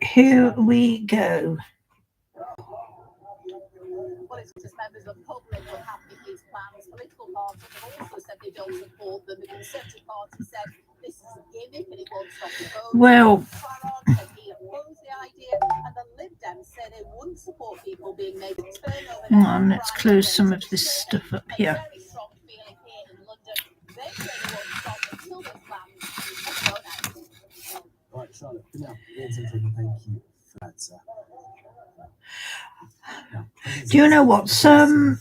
Here we go. Well, it's just members of the public were happy with these plans. Political parties have also said they don't support them. The Conservative Party said this is a gimmick and it won't stop the vote. Well, Farage said he opposed the idea, and the Lib Dems said they wouldn't support people being made a turnover. Let's close some of this stuff up here. Very strong feeling here in London. They say they won't stop until those plans are voted out. All right, Charlotte, for now, thank you for that, sir. Do you know what? Some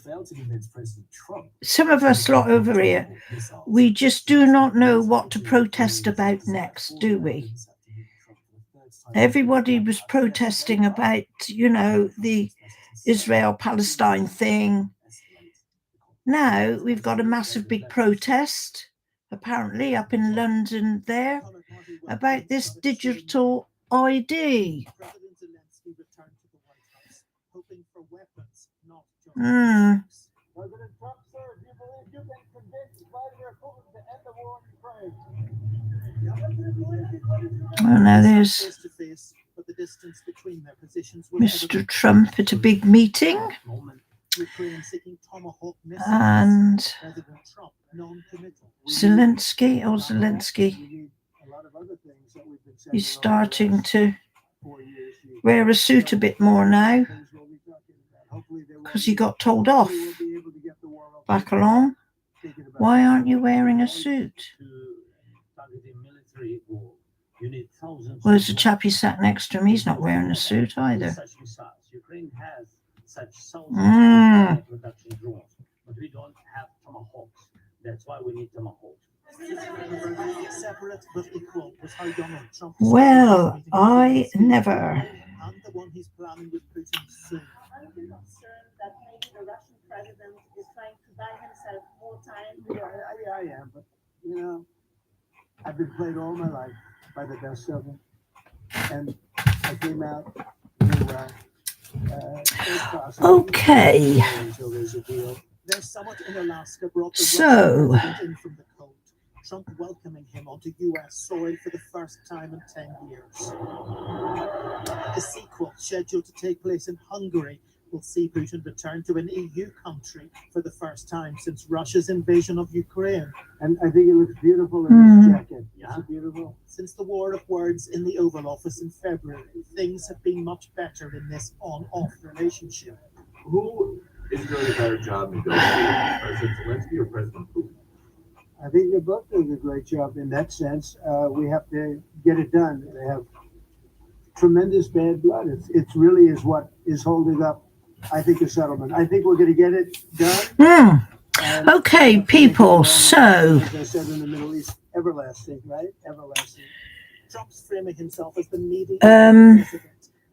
of us lot over here, we just do not know what to protest about next, do we? Everybody was protesting about, you know, the Israel-Palestine thing. Now we've got a massive big protest, apparently up in London there, about this digital ID. President Trump, sir, do you believe you've been convinced Vladimir Putin to end the war in Ukraine? Oh, now there's Mr. Trump at a big meeting, and Zelensky, he's starting to wear a suit a bit more now, because he got told off. Back along. Why aren't you wearing a suit? Well, there's a chap he sat next to him. He's not wearing a suit either. Well, I never. Aren't you concerned that maybe the Russian president is trying to buy himself more time? Yeah, I am, but you know, I've been played all my life by the best of them, and I came out okay. So Trump welcoming him onto U.S. soil for the first time in 10 years. The sequel, scheduled to take place in Hungary, will see Putin return to an EU country for the first time since Russia's invasion of Ukraine. And I think it looks beautiful in this jacket. Yeah, beautiful. Since the war of words in the Oval Office in February, things have been much better in this on-off relationship. Who is doing a better job negotiating, President Zelensky or President Putin? I think they're both doing a great job in that sense. We have to get it done. They have tremendous bad blood. It really is what is holding up, I think, a settlement. I think we're going to get it done. Okay, people, so... As I said in the Middle East, everlasting, right? Everlasting. Trump's framing himself as the mediator president,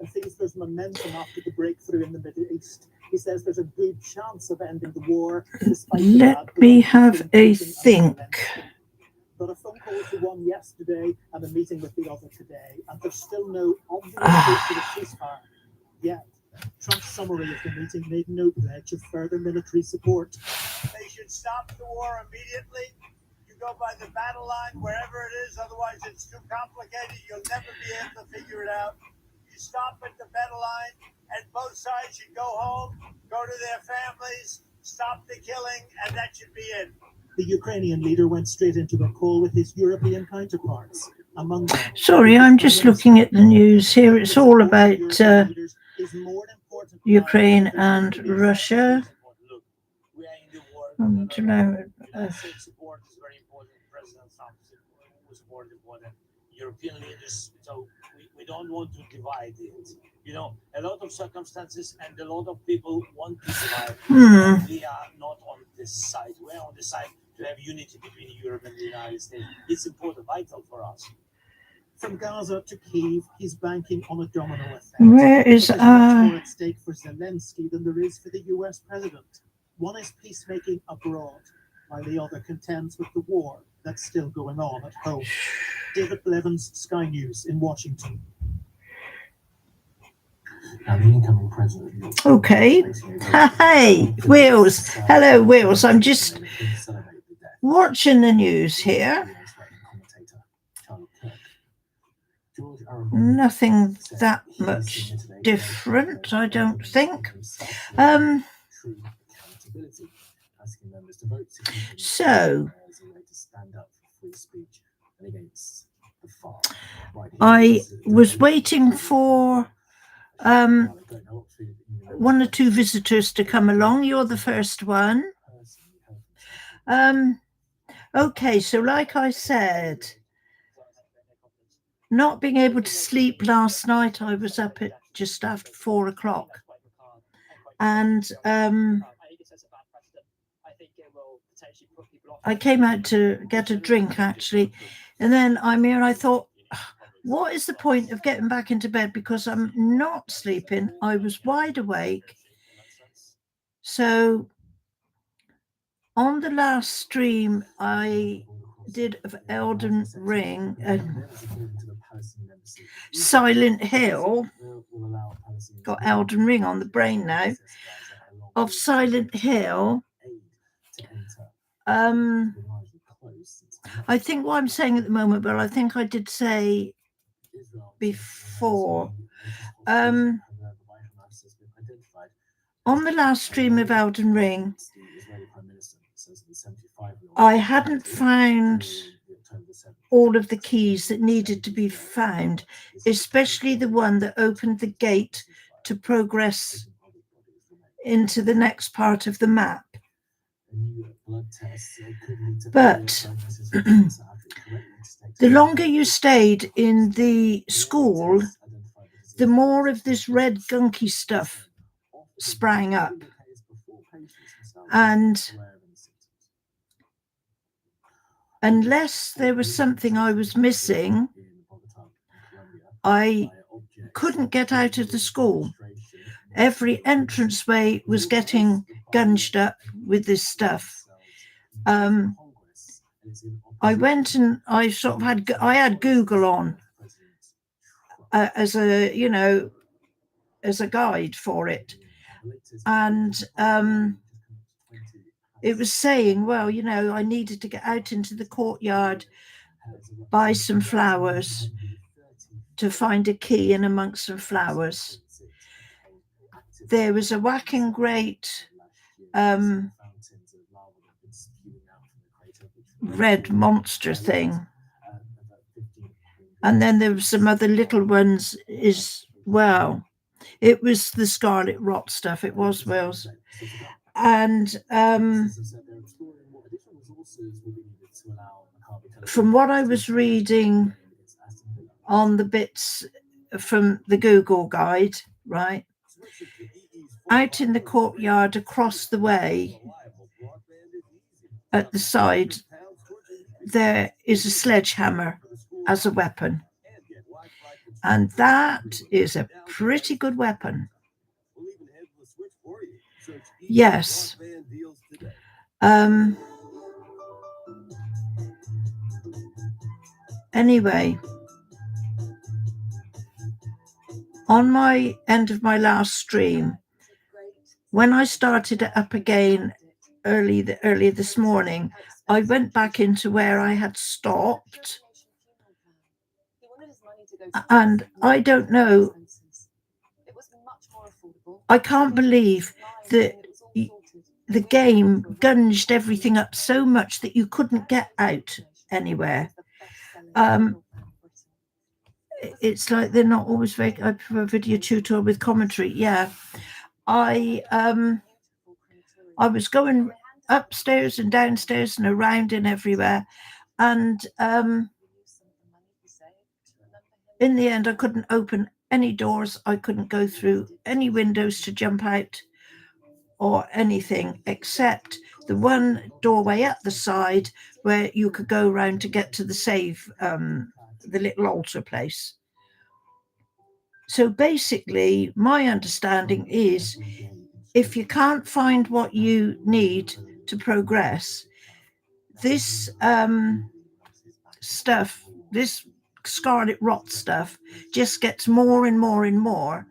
and thinks there's momentum after the breakthrough in the Middle East. He says there's a good chance of ending the war. Let me have a think. Got a phone call to one yesterday and a meeting with the other today, and there's still no obvious date for the ceasefire yet. Trump's summary of the meeting made no pledge of further military support. They should stop the war immediately. You go by the battle line wherever it is, otherwise it's too complicated. You'll never be able to figure it out. You stop at the battle line, and both sides should go home, go to their families, stop the killing, and that should be it. The Ukrainian leader went straight into a call with his European counterparts. Among them, sorry, I'm just looking at the news here. It's all about Ukraine and Russia. Support is very important. President Trump support important. European leaders, so we don't want to divide it. You know, a lot of circumstances and a lot of people want to divide. We are not on this side. We're on the side to have unity between Europe and the United States. It's important, vital for us. From Gaza to Kyiv, he's banking on a domino effect. Where is There's much more at stake for Zelensky than there is for the U.S. president. One is peacemaking abroad, while the other contends with the war that's still going on at home. David Blevins, Sky News in Washington. Now, the incoming president. Okay. Hey, Wills. Hello, Wills. I'm just watching the news here. George, Nothing that much different, I don't think. So I was waiting for one or two visitors to come along. You're the first one. Okay, so like I said, not being able to sleep last night, I was up at just after 4 o'clock. And I came out to get a drink, actually. And then I'm here and I thought, what is the point of getting back into bed? Because I'm not sleeping. I was wide awake. So on the last stream I did of Elden Ring and Silent Hill, got Elden Ring on the brain now, of Silent Hill, I think what I'm saying at the moment, but I think I did say before, on the last stream of Elden Ring, I hadn't found all of the keys that needed to be found, especially the one that opened the gate to progress into the next part of the map. But the longer you stayed in the school, the more of this red gunky stuff sprang up. And unless there was something I was missing, I couldn't get out of the school. Every entranceway was getting gunged up with this stuff. I went and I sort of had Google on as a guide for it, and it was saying, well, I needed to get out into the courtyard, buy some flowers to find a key in amongst some flowers. There was a whacking great red monster thing, and then there were some other little ones as well. It was the scarlet rot stuff. It was Wales. And from what I was reading on the bits from the Google guide, right, out in the courtyard across the way at the side, there is a sledgehammer as a weapon. And that is a pretty good weapon. Yes. Anyway, on my end of my last stream, when I started it up again earlier this morning, I went back into where I had stopped, and I don't know, I can't believe that the game gunged everything up so much that you couldn't get out anywhere. It's like they're not always very. I prefer video tutor with commentary. Yeah, I was going upstairs and downstairs and around and everywhere, and in the end I couldn't open any doors. I couldn't go through any windows to jump out or anything, except the one doorway at the side where you could go around to get to the save, the little altar place. So basically, my understanding is if you can't find what you need to progress, this stuff, this scarlet rot stuff, just gets more and more and more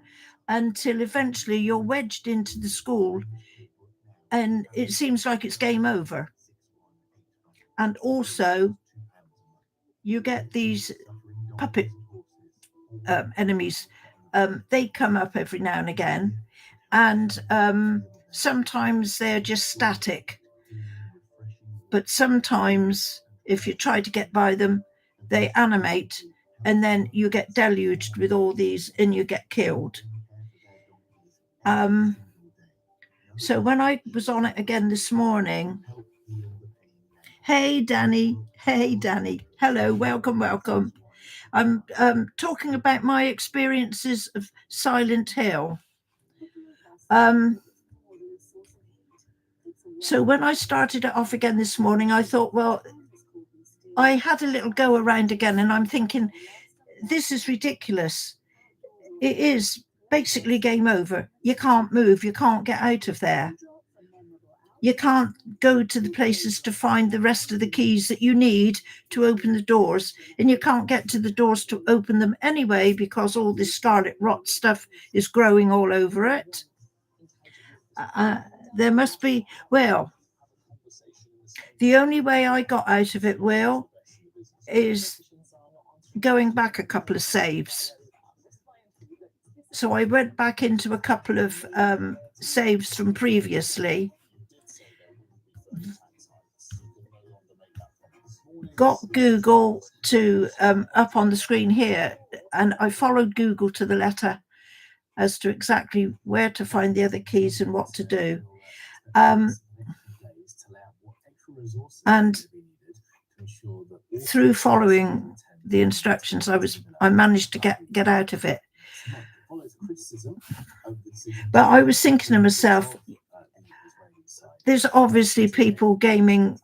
until eventually you're wedged into the school and it seems like it's game over. And also, you get these puppet enemies. They come up every now and again, and sometimes they're just static. But sometimes, if you try to get by them, they animate, and then you get deluged with all these, and you get killed. So when I was on it again this morning, hey Danny, hello, welcome. I'm talking about my experiences of Silent Hill. So when I started it off again this morning, I thought, well, I had a little go around again, and I'm thinking, this is ridiculous. It is basically game over. You can't move. You can't get out of there. You can't go to the places to find the rest of the keys that you need to open the doors, and you can't get to the doors to open them anyway because all this scarlet rot stuff is growing all over it. There must be, well, the only way I got out of it, Will, is going back a couple of saves. So I went back into a couple of saves from previously, got Google to up on the screen here, and I followed Google to the letter as to exactly where to find the other keys and what to do. And through following the instructions, I managed to get out of it. But I was thinking to myself, there's obviously people playing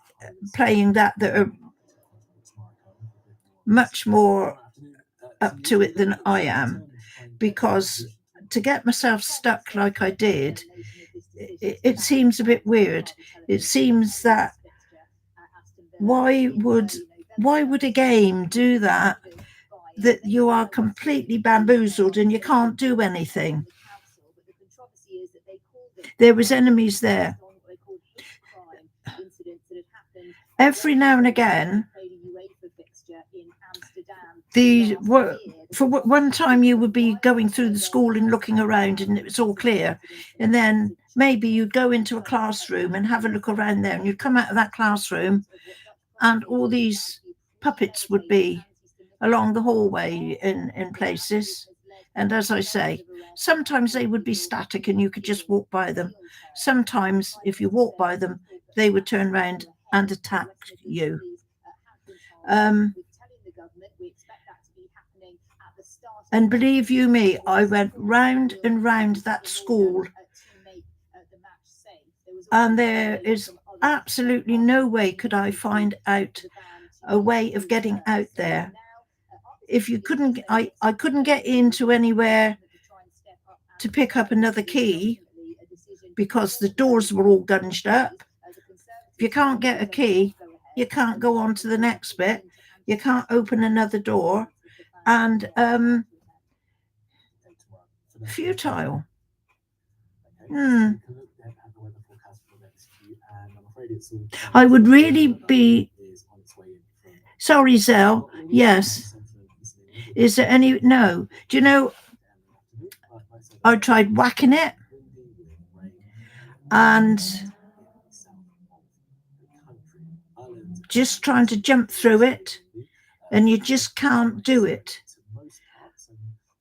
that are much more up to it than I am, because to get myself stuck like I did, it seems a bit weird. It seems that why would a game do that you are completely bamboozled and you can't do anything? There was enemies there. Every now and again, for one time you would be going through the school and looking around and it was all clear, and then maybe you'd go into a classroom and have a look around there, and you'd come out of that classroom and all these puppets would be along the hallway in places. And as I say, sometimes they would be static and you could just walk by them. Sometimes if you walk by them, they would turn around and attack you. And believe you me, I went round and round that school, and there is absolutely no way could I find out a way of getting out there. If you couldn't, I couldn't get into anywhere to pick up another key because the doors were all gunged up. If you can't get a key, you can't go on to the next bit. You can't open another door, and futile. I would really be sorry, Zell. Yes. Is there any? No. Do you know? I tried whacking it, and just trying to jump through it, and you just can't do it.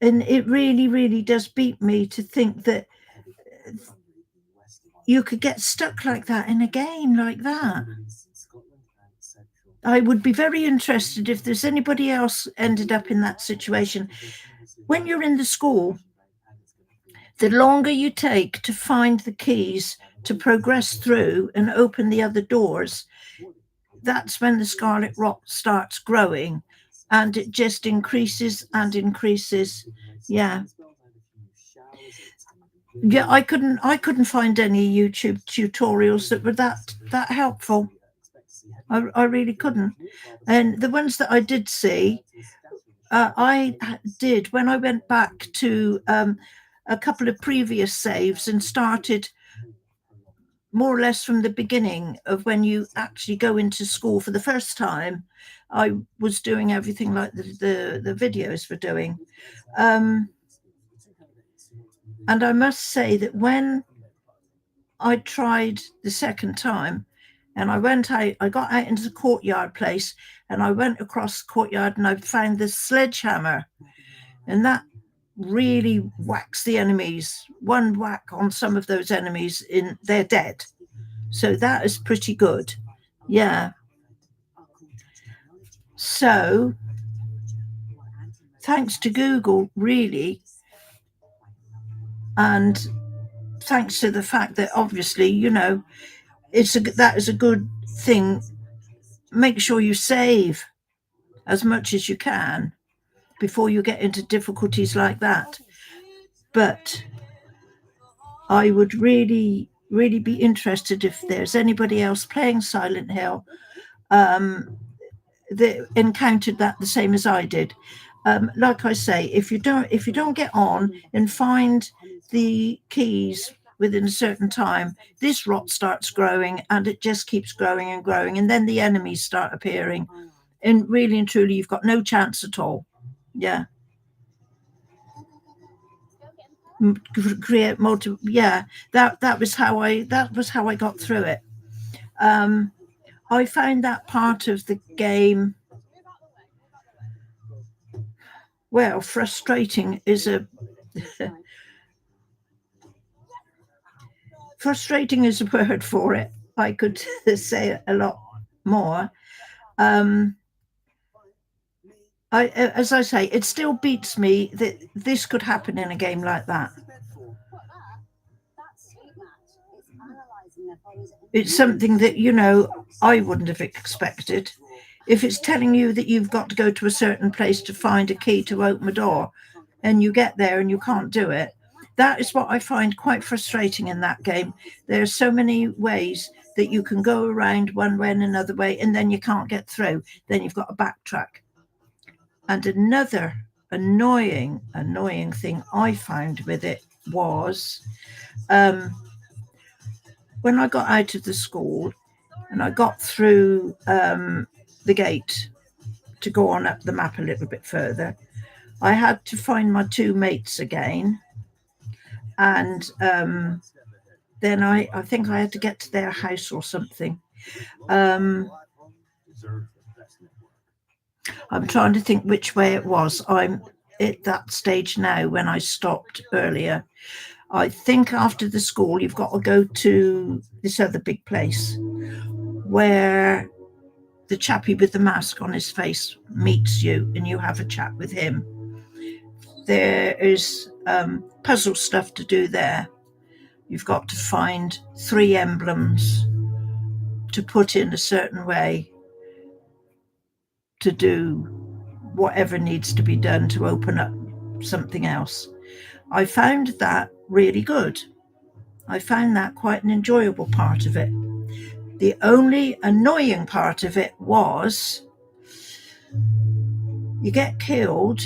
And it really, really does beat me to think that you could get stuck like that in a game like that. I would be very interested if there's anybody else ended up in that situation. When you're in the school, the longer you take to find the keys to progress through and open the other doors, that's when the scarlet rot starts growing, and it just increases and increases. Yeah, I couldn't find any YouTube tutorials that were that helpful. I really couldn't. And the ones that I did see, I did when I went back to a couple of previous saves and started more or less from the beginning of when you actually go into school for the first time, I was doing everything like the videos were doing. And I must say that when I tried the second time, and I went out, I got out into the courtyard place, and I went across the courtyard and I found this sledgehammer, and that really whacks the enemies. One whack on some of those enemies, they're dead. So that is pretty good. Yeah. So thanks to Google, really, and thanks to the fact that obviously, you know, that is a good thing. Make sure you save as much as you can before you get into difficulties like that. But I would really be interested if there's anybody else playing Silent Hill that encountered that the same as I did. Like I say, if you don't get on and find the keys within a certain time, this rot starts growing, and it just keeps growing and growing, and then the enemies start appearing, and really and truly you've got no chance at all. Yeah. Create multi. Yeah, that was how I got through it. I found that part of the game, well, frustrating is a frustrating is a word for it. I could say a lot more. As I say, it still beats me that this could happen in a game like that. It's something that, you know, I wouldn't have expected. If it's telling you that you've got to go to a certain place to find a key to open a door, and you get there and you can't do it, that is what I find quite frustrating in that game. There are so many ways that you can go around one way and another way, and then you can't get through. Then you've got to backtrack. And another annoying thing I found with it was when I got out of the school and I got through the gate to go on up the map a little bit further, I had to find my two mates again. And then I think I had to get to their house or something. I'm trying to think which way it was. I'm at that stage now when I stopped earlier. I think after the school, you've got to go to this other big place where the chappie with the mask on his face meets you and you have a chat with him. There is puzzle stuff to do there. You've got to find 3 emblems to put in a certain way to do whatever needs to be done to open up something else. I found that really good. I found that quite an enjoyable part of it. The only annoying part of it was you get killed,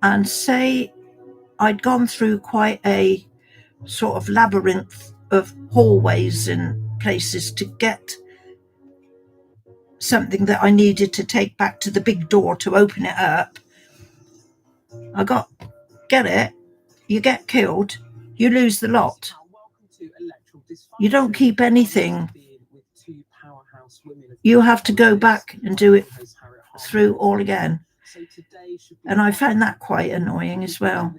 and say I'd gone through quite a sort of labyrinth of hallways and places to get something that I needed to take back to the big door to open it up. Get it, you get killed, you lose the lot. You don't keep anything. You have to go back and do it through all again. And I found that quite annoying as well.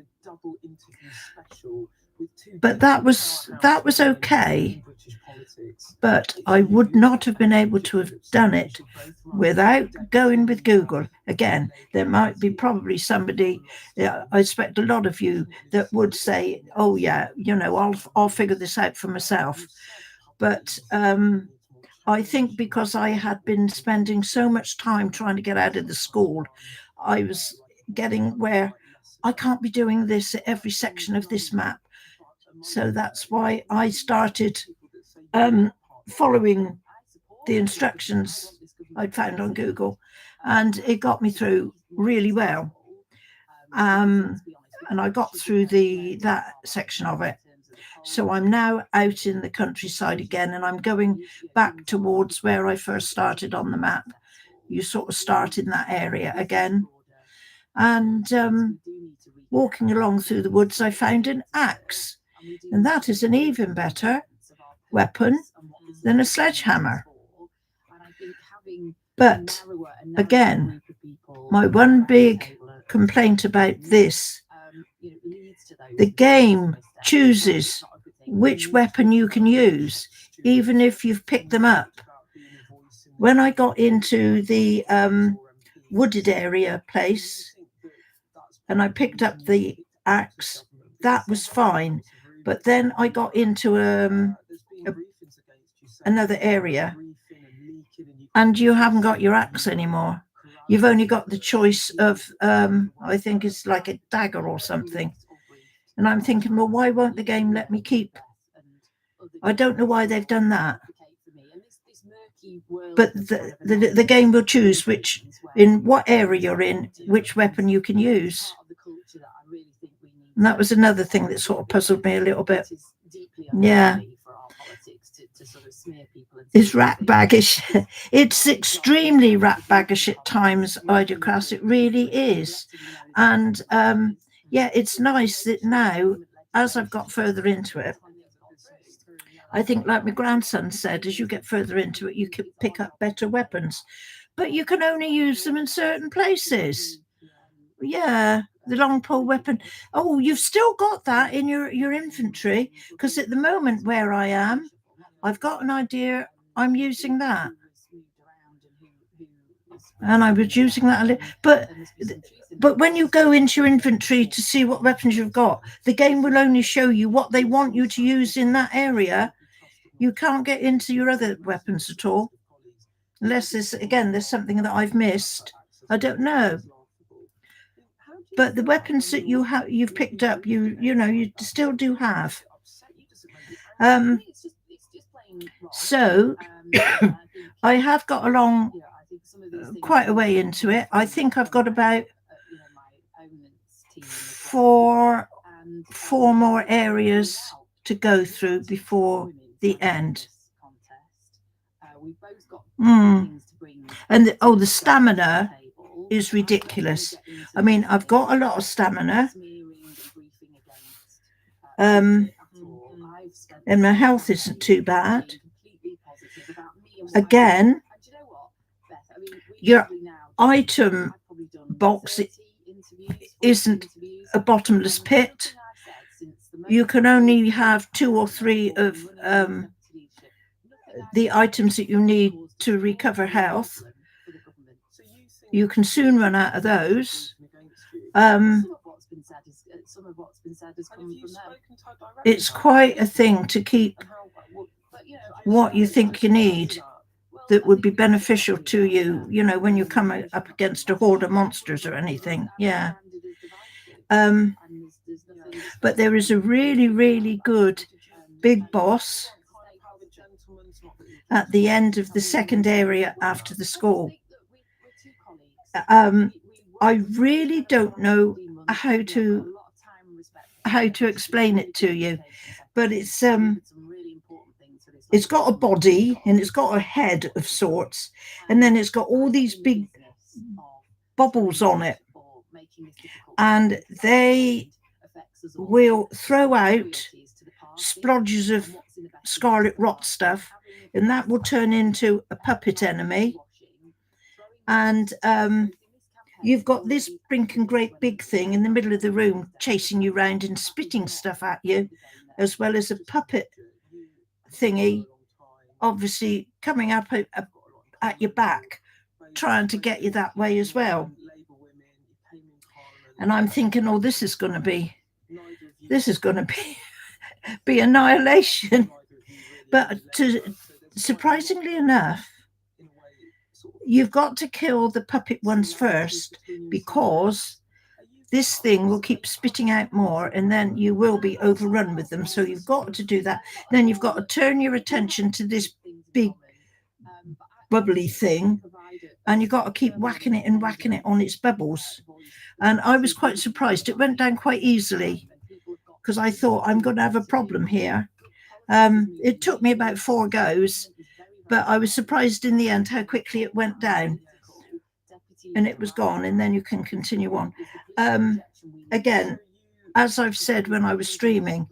But that was okay. But I would not have been able to have done it without going with Google. Again, there might be probably somebody, I expect a lot of you, that would say, oh yeah, you know, I'll figure this out for myself. But I think because I had been spending so much time trying to get out of the school, I was getting where I can't be doing this at every section of this map. So that's why I started following the instructions I'd found on Google, and it got me through really well. And I got through that section of it. So I'm now out in the countryside again, and I'm going back towards where I first started on the map. You sort of start in that area again. And walking along through the woods, I found an axe. And that is an even better weapon than a sledgehammer. But again, my one big complaint about this, the game chooses which weapon you can use, even if you've picked them up. When I got into the wooded area place and I picked up the axe, that was fine. But then I got into another area and you haven't got your axe anymore. You've only got the choice of, I think it's like a dagger or something. And I'm thinking, well, why won't the game let me keep? I don't know why they've done that. But the game will choose which, in what area you're in, which weapon you can use. And that was another thing that sort of puzzled me a little bit. Yeah. It's rat baggish. It's extremely rat baggish at times, Idiocrass. It really is. And yeah, it's nice that now, as I've got further into it, I think, like my grandson said, as you get further into it, you can pick up better weapons, but you can only use them in certain places. Yeah, the long pole weapon. Oh, you've still got that in your infantry, because at the moment where I am, I've got an idea. I'm using that, and I was using that a little. But when you go into your inventory to see what weapons you've got, the game will only show you what they want you to use in that area. You can't get into your other weapons at all, unless there's something that I've missed. I don't know. But the weapons that you've picked up, you still do have. So I have got along quite a way into it. I think I've got about four more areas to go through before the end. And the stamina is ridiculous. I mean, I've got a lot of stamina, and my health isn't too bad. Again, your item box isn't a bottomless pit. You can only have 2 or 3 of the items that you need to recover health. You can soon run out of those. It's quite a thing to keep what you think you need that would be beneficial to you, when you come up against a horde of monsters or anything. Yeah. But there is a really, really good big boss at the end of the second area after the school. I really don't know how to explain it to you, but it's got a body and it's got a head of sorts, and then it's got all these big bubbles on it, and they will throw out splodges of scarlet rot stuff, and that will turn into a puppet enemy. And you've got this blinking great big thing in the middle of the room chasing you around and spitting stuff at you, as well as a puppet thingy obviously coming up at your back, trying to get you that way as well. And I'm thinking, oh, this is going to be be annihilation. But surprisingly enough, you've got to kill the puppet ones first, because this thing will keep spitting out more, and then you will be overrun with them. So you've got to do that. Then you've got to turn your attention to this big bubbly thing, and you've got to keep whacking it on its bubbles. And I was quite surprised. It went down quite easily. because I thought I'm going to have a problem here. It took me about 4 goes, but I was surprised in the end how quickly it went down, and it was gone, and then you can continue on. Again, as I've said when I was streaming,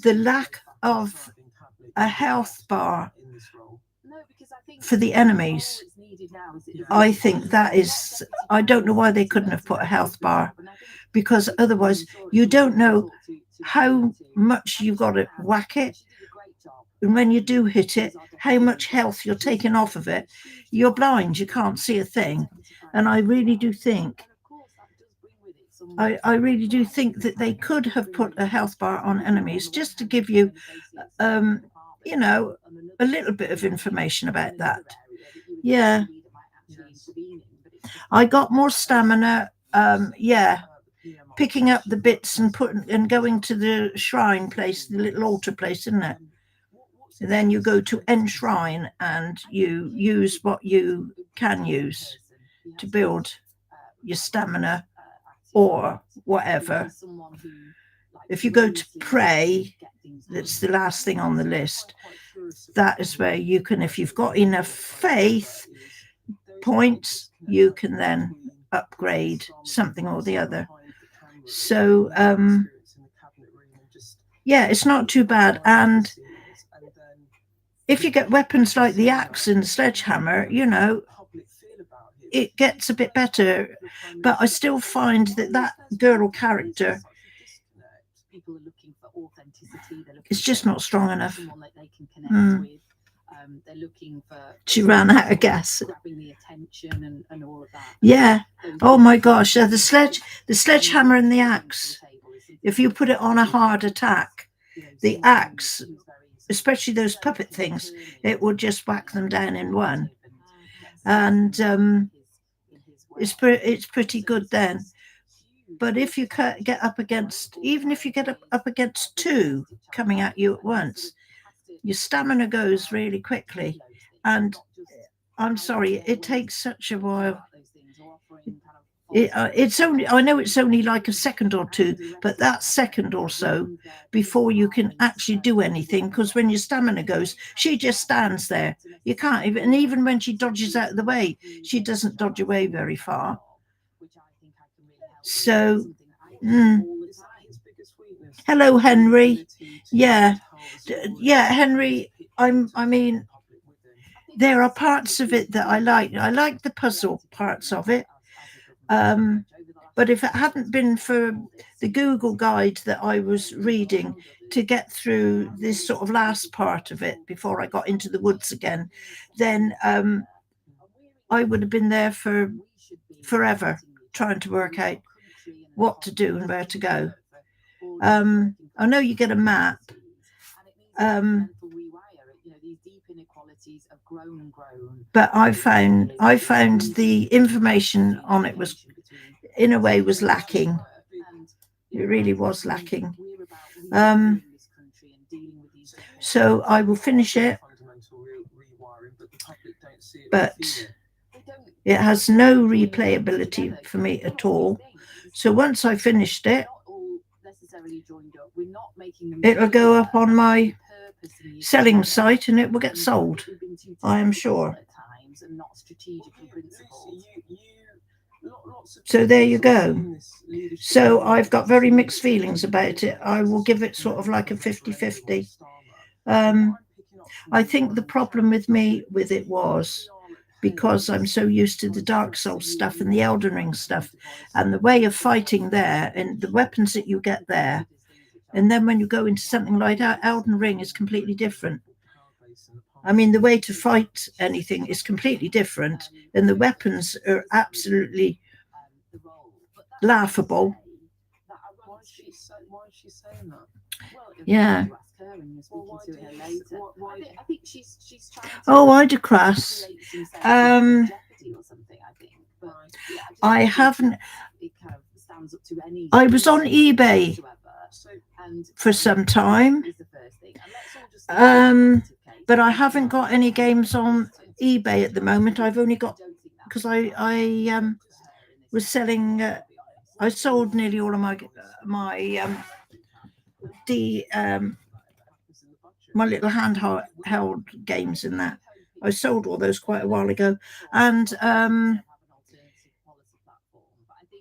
the lack of a health bar for the enemies, I think that is, I don't know why they couldn't have put a health bar, because otherwise you don't know how much you've got to whack it, and when you do hit it, how much health you're taking off of it. You're blind, you can't see a thing. And I really do think I really do think that they could have put a health bar on enemies just to give you you know, a little bit of information about that. Yeah, I got more stamina. Yeah, picking up the bits and putting and going to the shrine place, the little altar place, isn't it? And then you go to enshrine and you use what you can use to build your stamina or whatever. If you go to pray, that's the last thing on the list. That is where you can, if you've got enough faith points, you can then upgrade something or the other. So yeah, it's not too bad. And if you get weapons like the axe and the sledgehammer, you know, it gets a bit better. But I still find that that girl character is just not strong enough. They're looking for, she ran out of gas. Grabbing the attention and all of that. Yeah. Oh my gosh. The sledgehammer and the axe. If you put it on a hard attack, the axe, especially those puppet things, it will just whack them down in one. And it's pretty good then. But if you get up against, even if you get up against 2 coming at you at once, your stamina goes really quickly. And I'm sorry, it takes such a while. It's only, I know it's only like a second or 2, but that second or so before you can actually do anything, because when your stamina goes, she just stands there. You can't even, and even when she dodges out of the way, she doesn't dodge away very far. So, hello, Henry. Yeah, Henry. I mean, there are parts of it that I like. I like the puzzle parts of it. But if it hadn't been for the Google guide that I was reading to get through this sort of last part of it before I got into the woods again, then I would have been there for forever trying to work out what to do and where to go. I know you get a map. But I found the information on it was, in a way, was lacking. It really was lacking. So I will finish it, but it has no replayability for me at all. So once I finished it, it'll go up on my selling site and it will get sold, I am sure. So there you go. So I've got very mixed feelings about it. I will give it sort of like a 50-50. I think the problem with me with it was because I'm so used to the Dark Souls stuff and the Elden Ring stuff and the way of fighting there and the weapons that you get there. And then when you go into something like that, Elden Ring is completely different. I mean, the way to fight anything is completely different, and the weapons are absolutely laughable. Why is she saying that? Yeah. I think she's trying to Ida Crass. I haven't. I was on eBay for some time, but I haven't got any games on eBay at the moment. I've only got, because I was selling. I sold nearly all of my the my little handheld games in that. I sold all those quite a while ago, and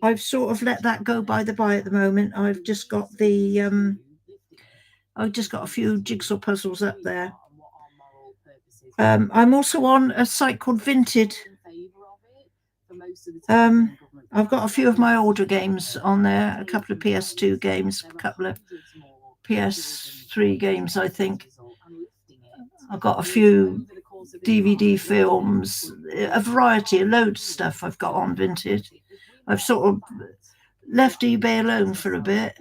I've sort of let that go by the by at the moment. I've just got the I've just got a few jigsaw puzzles up there. I'm also on a site called Vinted. I've got a few of my older games on there, a couple of PS2 games, a couple of PS3 games, I think. I've got a few DVD films, a variety, a load of stuff I've got on Vinted. I've sort of left eBay alone for a bit.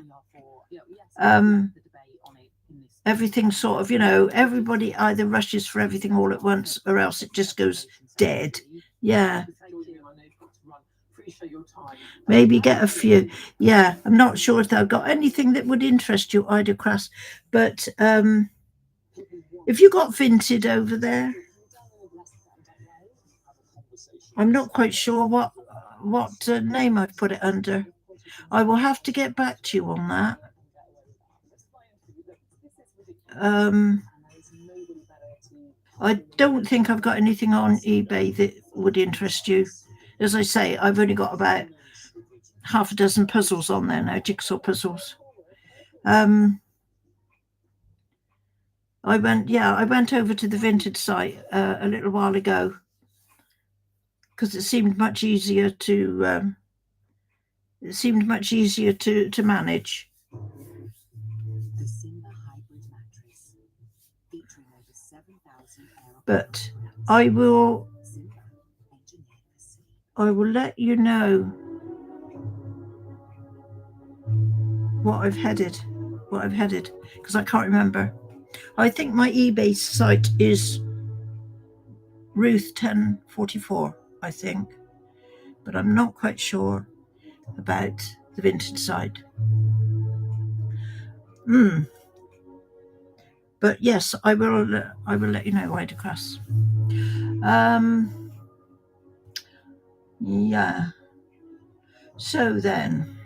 Everything sort of, everybody either rushes for everything all at once or else it just goes dead. Yeah. Maybe get a few. Yeah, I'm not sure if I've got anything that would interest you, Ida Crass, but if you got Vinted over there, I'm not quite sure what name I've put it under. I will have to get back to you on that. I don't think I've got anything on eBay that would interest you. As I say, I've only got about half a dozen puzzles on there now, jigsaw puzzles. I went over to the Vinted site a little while ago because it seemed much easier to manage. But I will let you know what I've headed because I can't remember. I think my eBay site is Ruth 1044, I think, but I'm not quite sure about the Vinted site. But yes, I will let you know, Ida Crass. Yeah. So then,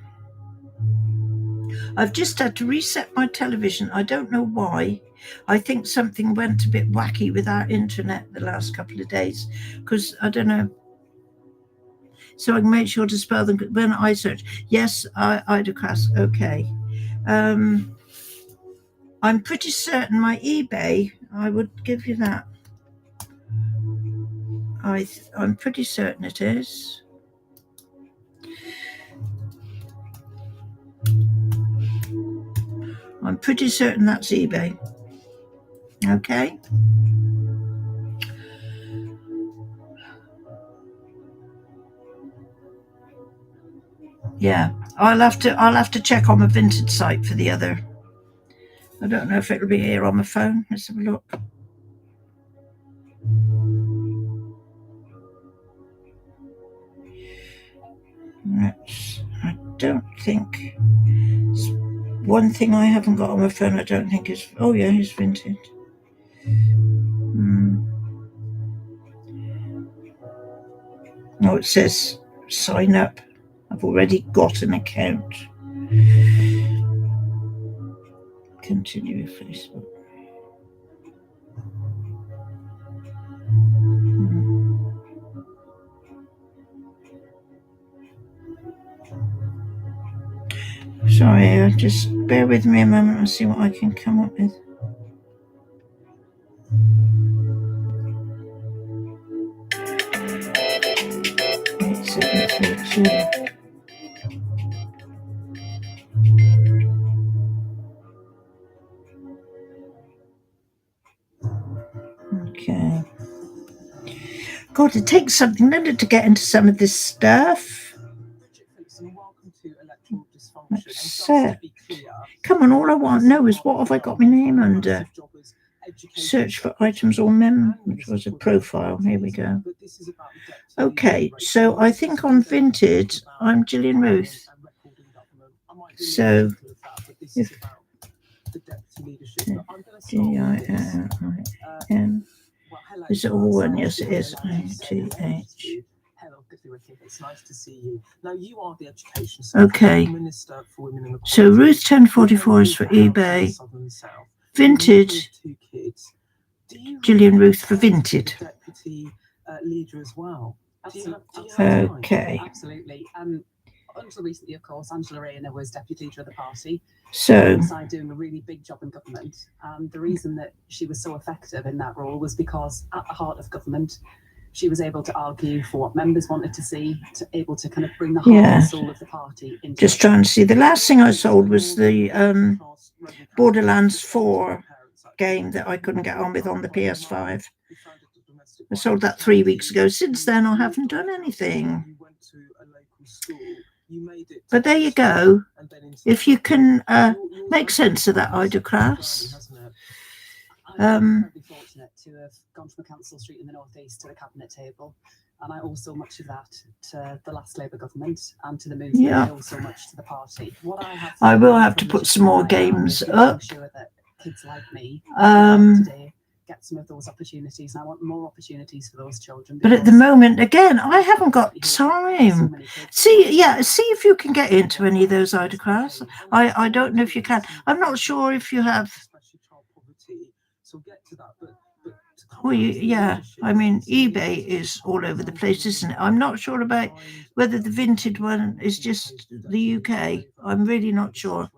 I've just had to reset my television. I don't know why. I think something went a bit wacky with our internet the last couple of days, because I don't know. So I can make sure to spell them when I search. Yes, Ida Crass. Okay. I'm pretty certain my eBay, I would give you that. I'm pretty certain it is. I'm pretty certain that's eBay. Okay. Yeah, I'll have to check on the Vinted site for the other. I don't know if it'll be here on my phone. Let's have a look. I don't think. One thing I haven't got on my phone, I don't think is. Oh yeah, it's Vinted. No, it says sign up. I've already got an account. Continue with Facebook. Sorry, just bear with me a moment and see what I can come up with. Okay. God, it takes something, doesn't it, to get into some of this stuff. Accept. Come on, all I want to know is what have I got my name under? Search for items or which was a profile. Here we go. Okay, so I think on Vinted, I'm Gillian Ruth. So, if G-I-L-I-N, is it all one? Yes, it is. I-T-H. Vicky. It's nice to see you. Now, you are the Education Okay. Minister for Women and So Equality. Ruth 1044 is for eBay. Southern South. Vinted. You have 2 kids. Do you Gillian really Ruth for care to be Vinted. Deputy leader as well? Do you have Okay. time? Okay. Absolutely. Until recently, of course, Angela Rayner was deputy leader of the party. So Alongside doing a really big job in government. And the reason that she was so effective in that role was because at the heart of government, she was able to argue for what members wanted to see, able to kind of bring the heart and soul of the party into just trying to see. The last thing I sold was the Borderlands 4 game that I couldn't get on with on the PS5. I sold that 3 weeks ago. Since then, I haven't done anything. But there you go. If you can make sense of that, Idocrass. I'm incredibly fortunate to have gone from a council street in the northeast to the cabinet table, and I owe so much of that to the last Labour government and to the movement. Yeah. I owe so much to the party. What I will have to put some more games up. Sure that kids like me Today get some of those opportunities, and I want more opportunities for those children. But at the moment, again, I haven't got time. See if you can get into any of those Idocrass. I don't know if you can. I'm not sure if you have. Well, yeah, I mean, eBay is all over the place, isn't it? I'm not sure about whether the Vinted one is just the UK. I'm really not sure.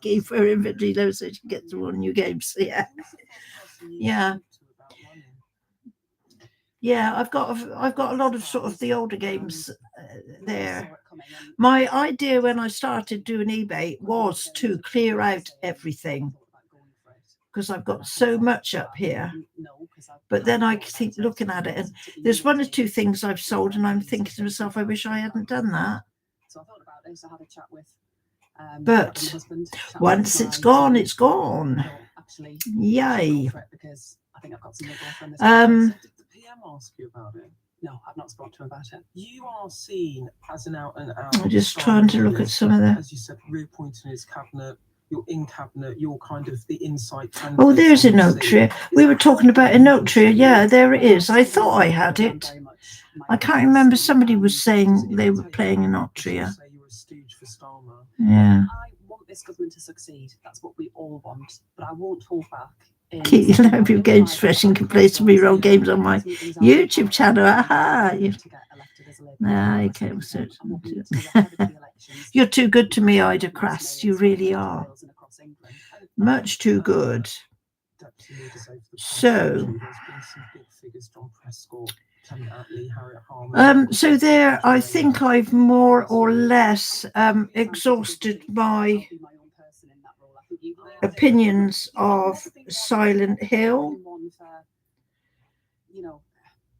Keep her inventory low so she can get through all new games. Yeah. Yeah, I've got a lot of sort of the older games there. My idea when I started doing eBay was to clear out everything because I've got so much up here. But then I keep looking at it, and there's 1 or 2 things I've sold, and I'm thinking to myself, I wish I hadn't done that. So I thought about this. I had a chat with. But once it's gone, it's gone. Yay. Because I think I've got some Did the PM ask you about it? No, I've not spoken to him about it. You are seen as an out and out. I'm just trying to look at some of the. As you said, rear pointing his cabinet. You're in cabinet. You're kind of the insight. Oh, there's a note tray. We were talking about a note tray. Yeah, there it is. I thought I had it. I can't remember. Somebody was saying they were playing a note tray. Yeah. I want this government to succeed. That's what we all want. But I won't hold back. Keep your library of games fresh and can play some reroll games on my YouTube channel. Aha! Okay, you're too good to me, Idocrass. You really are. Much too good. So, so there, I think I've more or less exhausted my opinions of Silent Hill.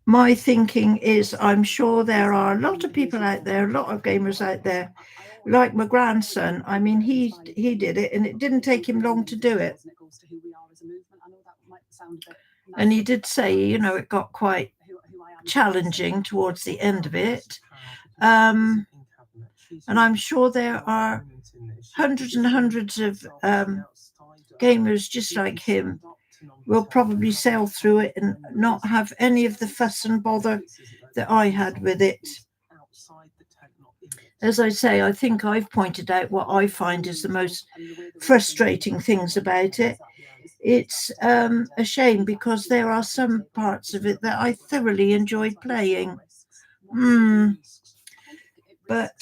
My thinking is I'm sure there are a lot of people out there, a lot of gamers out there, like my grandson. I mean, he did it, and it didn't take him long to do it. And he did say, you know, it got quite challenging towards the end of it. And I'm sure there are hundreds and hundreds of gamers just like him will probably sail through it and not have any of the fuss and bother that I had with it. As I say, I think I've pointed out what I find is the most frustrating things about it. It's a shame because there are some parts of it that I thoroughly enjoyed playing. But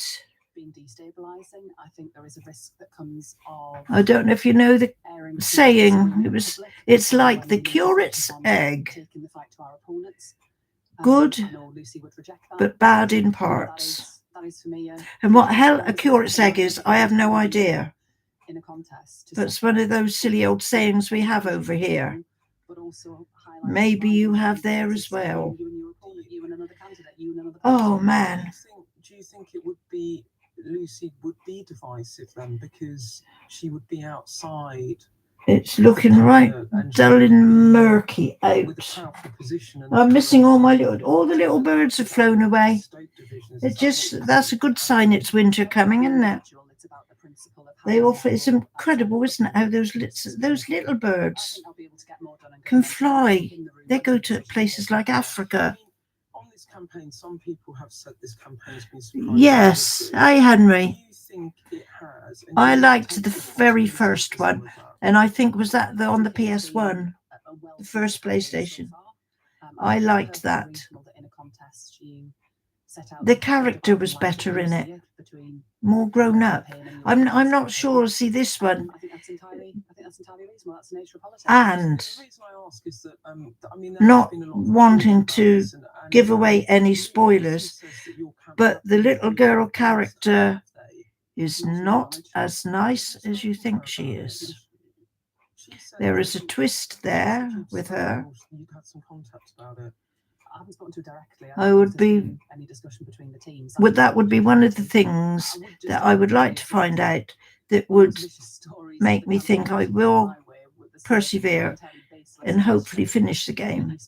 being destabilizing. I think there is a risk that comes of. I don't know if you know the saying. It's like the curate's egg. Taking the fight to our opponents. Good, I know Lucy would reject that. but bad in parts. That is for me. And what hell a curate's egg is, I have no idea. In a contest. But it's one of those silly old sayings we have over here. Maybe you have there as well. Oh man. Do you think it would be Lucy would be divisive then because she would be outside? It's looking right dull and murky out. I'm missing all the little birds have flown away. That's a good sign it's winter coming, isn't it? It's incredible, isn't it? How those little birds can fly. They go to places like Africa. on this campaign, some people have said this campaign has been surprisingly Yes. good. Hi, Do Henry. you think it has? And I do you liked take the the very positives first of some one, of that? and I think was that on the I think it's been PS1, a the first well-thought campaign so PlayStation. far. I think it's liked perfectly that. reasonable that in a contest you set out The the character dividing was line better in it, between between more grown up. campaign and your I'm defense not campaign. sure. See this one, I think that's entirely reasonable. That's the nature of politics. and The reason I ask is that I mean, there not has been a lot of wanting talk about to this and give away any it spoilers, says that your campaign but the little girl is character birthday. is Not not acknowledged. as nice as you think she is. There is a twist there with her. You'd had some contact about it. I haven't spoken to her directly. I would don't think there's be- been any discussion between the teams. That would be one of the things that I would like to find out that would make me think I will persevere and hopefully finish the game.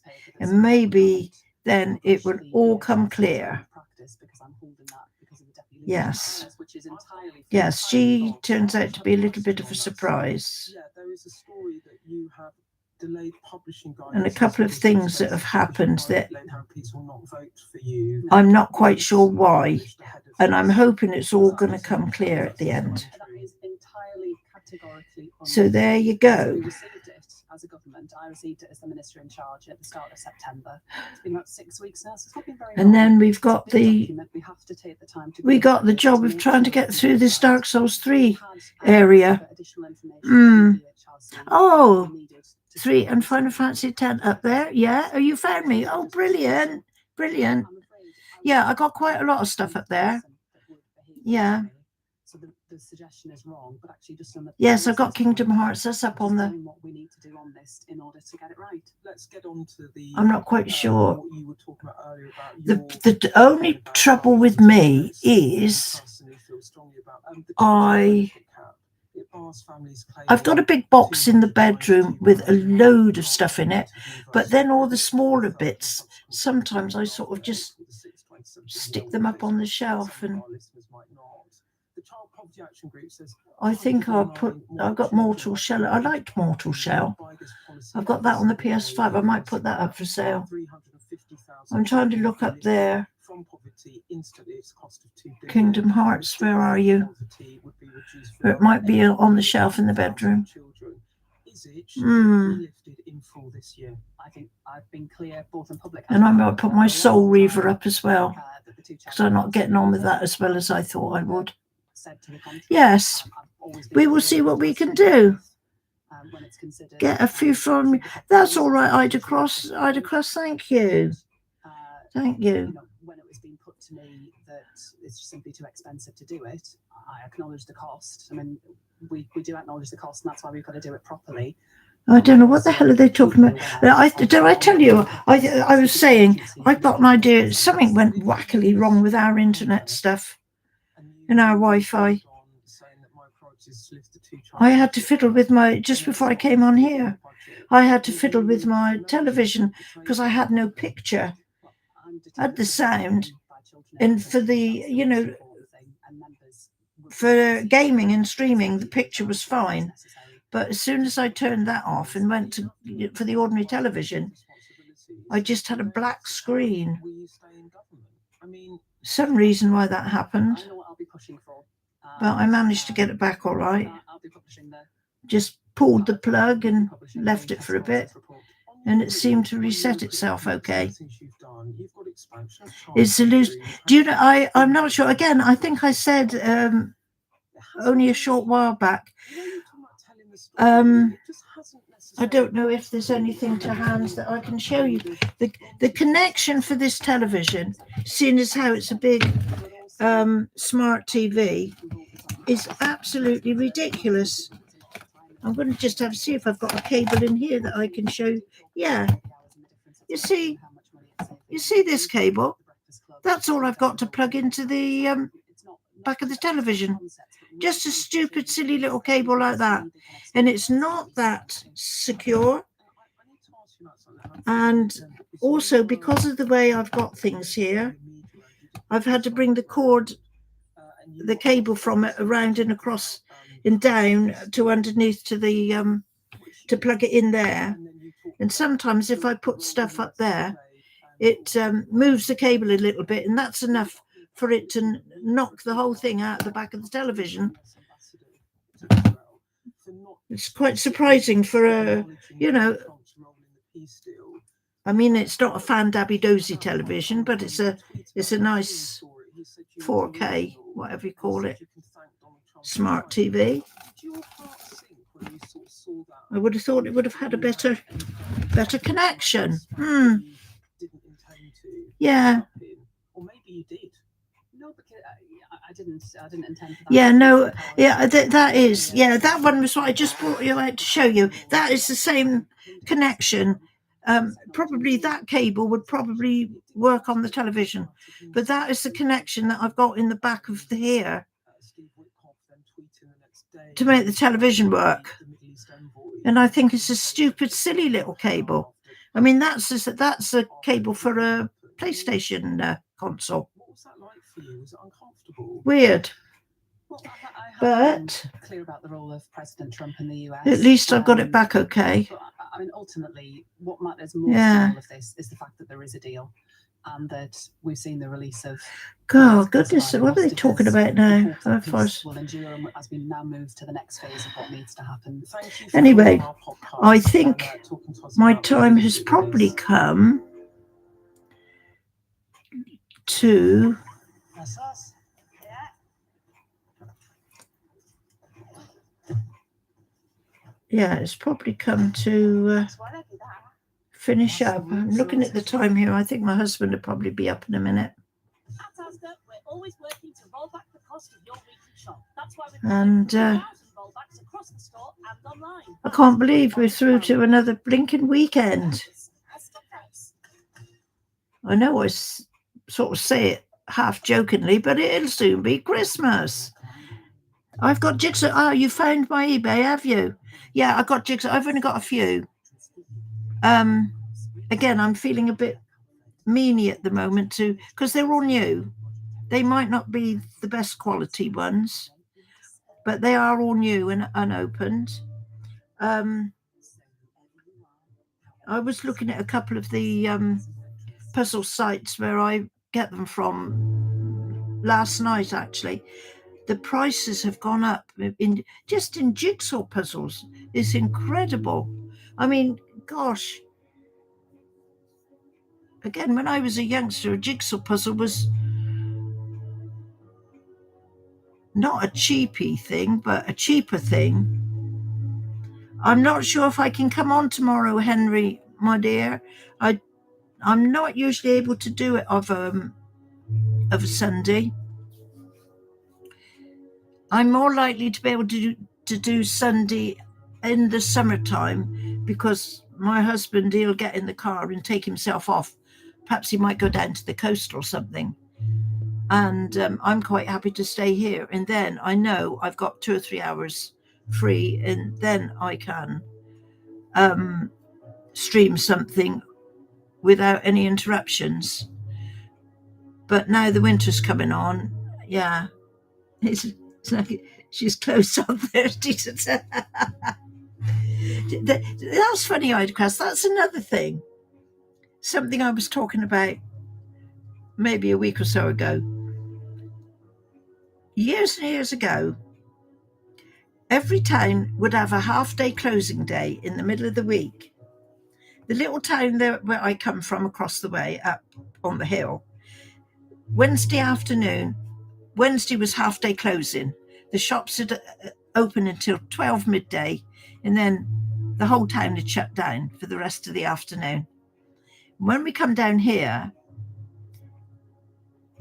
And maybe then it would all come clear. Yes. Yes, she turns out to be a little bit of a surprise. Yeah, there is a story that you have delayed publishing guidance And a couple of things that have happened that will not vote for you. I'm not quite sure why, and I'm hoping it's all going to come clear at the end. That is entirely categorically So there you go. We received it as a government. I received it as the minister in charge at the start of September. It's been about 6 weeks now, so it's not been very long. And then we've got It's a big the document. We have to take the time to we go got through the it job to of make trying to sure get through this Dark Souls 3 we had, area. additional information Mm. from the HRC Oh, we needed to 3 and support Final us. Fantasy X up there. Yeah. Oh, you found me. Oh, brilliant. Brilliant. I'm afraid Yeah, I got quite a lot of stuff up there. Yeah. So the suggestion is wrong, but actually just on the Yes, I've got Kingdom Hearts. That's up on the. doing what we need to do on this in order to get it right. Let's get on to the. I'm not quite sure. What you were talking about earlier about The only trouble with me is I've got a big box in the bedroom with a load of stuff in it, but then all the smaller bits, sometimes I sort of just stick them up on the shelf, and I think I've got Mortal Shell. I liked Mortal Shell. I've got that on the PS5. I might put that up for sale. I'm trying to look up there. Kingdom Hearts, where are you? Or it might be on the shelf in the bedroom. I think I've been clear both in public and I might put my Soul Reaver up as well, because I'm not getting on with that as well as I thought I would. Yes, we will see what we can do. Get a few from me. That's all right, Ida Cross. Ida Cross, thank you. Thank you. When it was being put to me that it's just simply too expensive to do it, I acknowledge the cost. I mean, we do acknowledge the cost, and that's why we've got to do it properly. I don't know what the hell are they talking about. Did I tell you? I was saying I've got an idea. Something went wackily wrong with our internet stuff and our Wi-Fi. I had to fiddle with just before I came on here. I had to fiddle with my television because I had no picture. I had the sound, and for the for gaming and streaming, the picture was fine. But as soon as I turned that off and went for the ordinary television, I just had a black screen. Some reason why that happened. But I managed to get it back all right. Just pulled the plug and left it for a bit, and it seemed to reset itself okay. It's a loose. Do you know? I'm not sure. Again, I think I said only a short while back. I don't know if there's anything to hand that I can show you. The connection for this television, seeing as how it's a big smart TV, is absolutely ridiculous. I'm going to just have to see if I've got a cable in here that I can show. Yeah. You see this cable? That's all I've got to plug into the back of the television. Just a stupid, silly little cable like that. And it's not that secure. And also, because of the way I've got things here, I've had to bring the cord, the cable from it around and across and down to underneath to to plug it in there. And sometimes if I put stuff up there, it moves the cable a little bit, and that's enough for it to knock the whole thing out the back of the television. It's quite surprising for a, you know, I mean, it's not a fan dabby dozy television, but it's a nice 4K, whatever you call it, smart TV. I would have thought it would have had a better connection. Yeah. Or maybe you did. No, because I didn't intend for that. Yeah, no, yeah, that is, yeah, that one was what I just brought you out to show you. That is the same connection. Probably that cable would probably work on the television, but that is the connection that I've got in the back of the here to make the television work. And I think it's a stupid, silly little cable. I mean, that's a cable for a PlayStation console. What was that like for you? Was it uncomfortable? Weird. Well, I have But been clear about the role of President Trump in the US. at least I've got it back okay. But I mean, ultimately, what matters most Yeah. in all of this is the fact that there is a deal, and that we've seen the release of. God, goodness, what are they talking about now? Will endure as we now move to the next phase of what needs to happen. Thank you for Anyway, coming on our podcast I think and, talking to us my about time this. has probably come to That's us. yeah, it's probably come to finish up. I'm looking at the time here. I think my husband will probably be up in a minute. At Asda, we're always working to roll back the cost of your weekly shop. That's why we've And 1,000 rollbacks across the store and online. I can't believe we're through to another blinking weekend. I know I sort of say it half jokingly, but it'll soon be Christmas. I've got jigsaw. Oh, you found my eBay, have you? Yeah, I got jigsaw. I've only got a few. Again, I'm feeling a bit meany at the moment too, because they're all new. They might not be the best quality ones, but they are all new and unopened. I was looking at a couple of the puzzle sites where I get them from last night, actually. The prices have gone up in jigsaw puzzles. It's incredible. I mean, gosh. Again, when I was a youngster, a jigsaw puzzle was not a cheapy thing, but a cheaper thing. I'm not sure if I can come on tomorrow, Henry, my dear. I'm not usually able to do it of a Sunday. I'm more likely to be able to do Sunday in the summertime, because my husband, he'll get in the car and take himself off. Perhaps he might go down to the coast or something. And I'm quite happy to stay here. And then I know I've got 2 or 3 hours free, and then I can stream something without any interruptions. But now the winter's coming on. Yeah. It's like she's close on Thursday. That's funny, Idacast. That's another thing. Something I was talking about maybe a week or so ago. Years and years ago, every town would have a half-day closing day in the middle of the week. The little town there where I come from across the way, up on the hill, Wednesday was half-day closing. The shops had open until 12 midday, and then the whole town had shut down for the rest of the afternoon. When we come down here,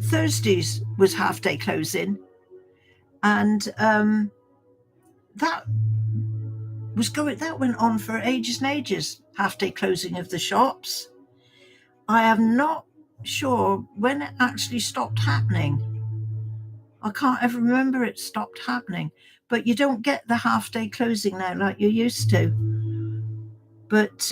Thursdays was half-day closing, and that went on for ages and ages. Half-day closing of the shops. I am not sure when it actually stopped happening. I can't ever remember it stopped happening. But you don't get the half-day closing now like you used to. But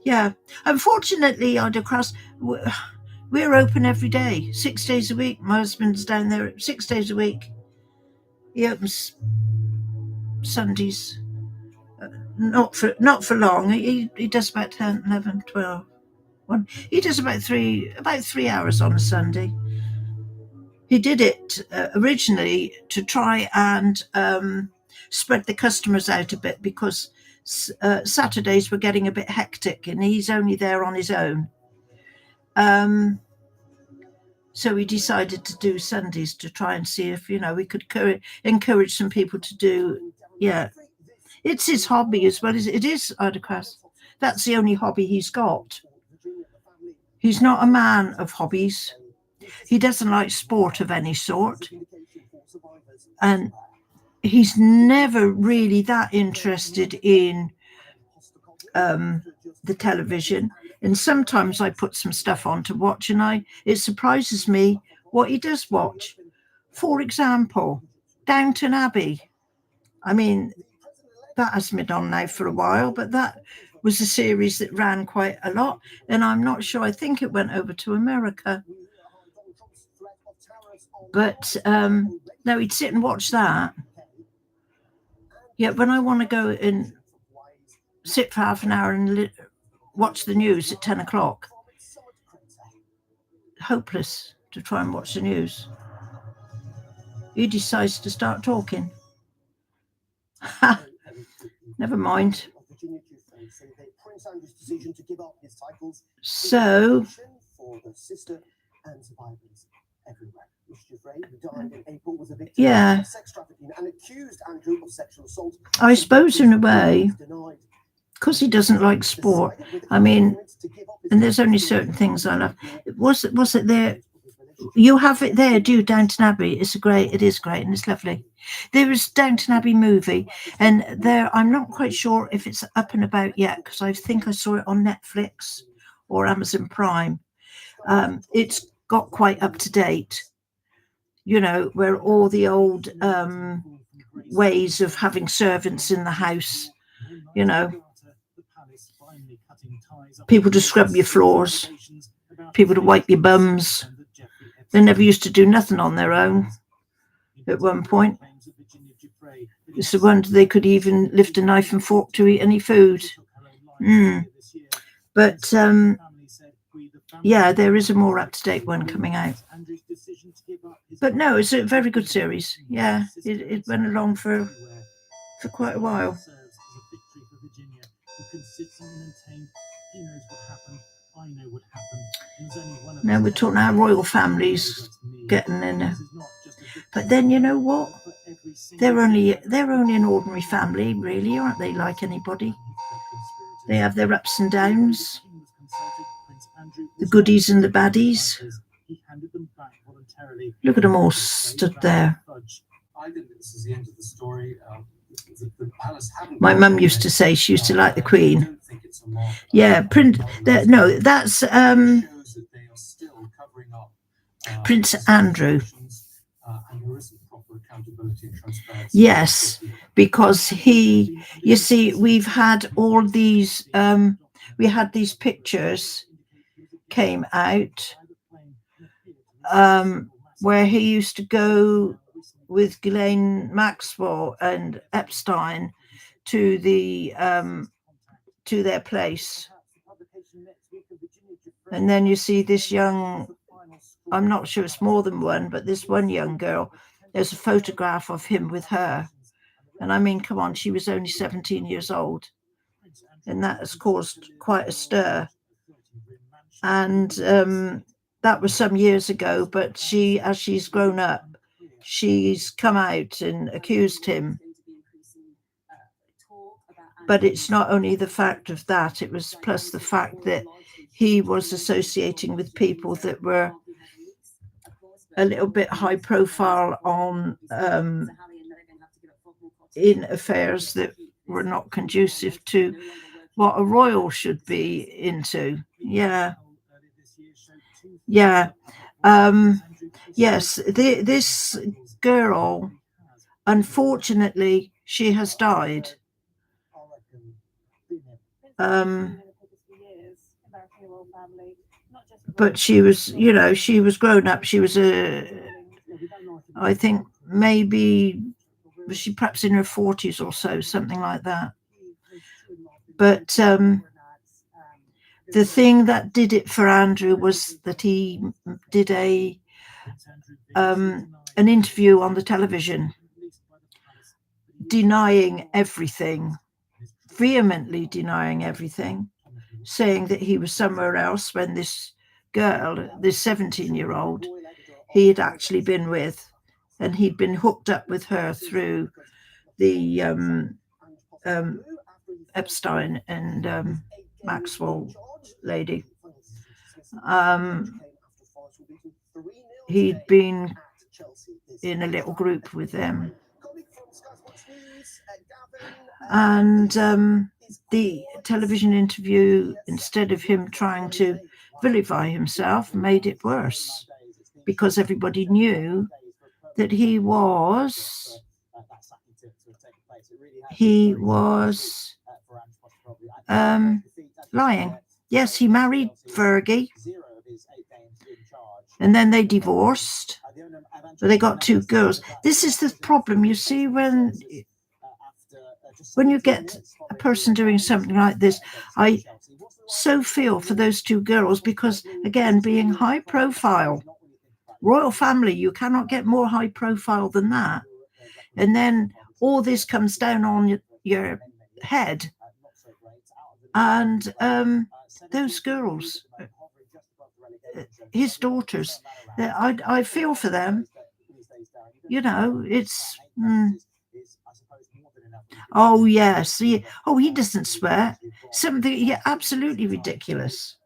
yeah, unfortunately, Idacross, we're open every day, 6 days a week. My husband's down there 6 days a week. He opens Sundays, not for long. He does about 10, 11, 12. one. He does about 3 hours on a Sunday. He did it originally to try and spread the customers out a bit, because Saturdays were getting a bit hectic and he's only there on his own. So we decided to do Sundays to try and see if, we could encourage some people to do. Yeah, it's his hobby as well. It is Idacras. That's the only hobby he's got. He's not a man of hobbies. He doesn't like sport of any sort. And he's never really that interested in the television. And sometimes I put some stuff on to watch, and it surprises me what he does watch. For example, Downton Abbey. I mean, that has been on now for a while, but that was a series that ran quite a lot. And I'm not sure, I think it went over to America. But no, he'd sit and watch that. Yet when I want to go and sit for half an hour and watch the news at 10 o'clock, hopeless to try and watch the news, he decides to start talking. Never mind. So yeah, I suppose in a way, because he doesn't like sport. I mean, and there's only certain things I love. Was it there? You have it there, do Downton Abbey. It is great, and it's lovely. There is Downton Abbey movie, and there I'm not quite sure if it's up and about yet, because I think I saw it on Netflix or Amazon Prime. It's got quite up to date, where all the old ways of having servants in the house, people to scrub your floors, people to wipe your bums. They never used to do nothing on their own at one point. It's a wonder they could even lift a knife and fork to eat any food. But yeah, there is a more up-to-date one coming out. But no, it's a very good series. Yeah, it went along for quite a while. Now we're talking our royal families getting in there. But then you know what? They're only an ordinary family, really, aren't they? Like anybody. They have their ups and downs, the goodies and the baddies. Look at them all stood there. I think this is the end of the story. My mum used to say she used to like the Queen. Yeah, that's Prince Andrew. Yes, because you see, we've had all these, we had these pictures came out where he used to go with Ghislaine Maxwell and Epstein to their place. And then you see this young, I'm not sure it's more than one, but this one young girl, there's a photograph of him with her. And I mean, come on, she was only 17 years old. And that has caused quite a stir. And that was some years ago, but as she's grown up, she's come out and accused him. But it's not only the fact of that, it was plus the fact that he was associating with people that were a little bit high profile on in affairs that were not conducive to what a royal should be into. Yeah. Yes, this girl, unfortunately, she has died. But she was, she was grown up. She was I think maybe, was she perhaps in her 40s or so, something like that. But the thing that did it for Andrew was that he did an interview on the television, denying everything, vehemently denying everything, saying that he was somewhere else when this girl, this 17-year-old, he had actually been with, and he'd been hooked up with her through the Epstein and Maxwell lady. He'd been in a little group with them. And the television interview, instead of him trying to vilify himself, made it worse, because everybody knew that he was lying. Yes, he married Fergie, and then they divorced. But they got 2 girls. This is the problem, you see, when you get a person doing something like this. I so feel for those 2 girls, because, again, being high profile, royal family, you cannot get more high profile than that. And then all this comes down on your head. And those girls, his daughters, I feel for them. You know, it's... Oh, yes. He doesn't swear. Something, yeah, absolutely ridiculous.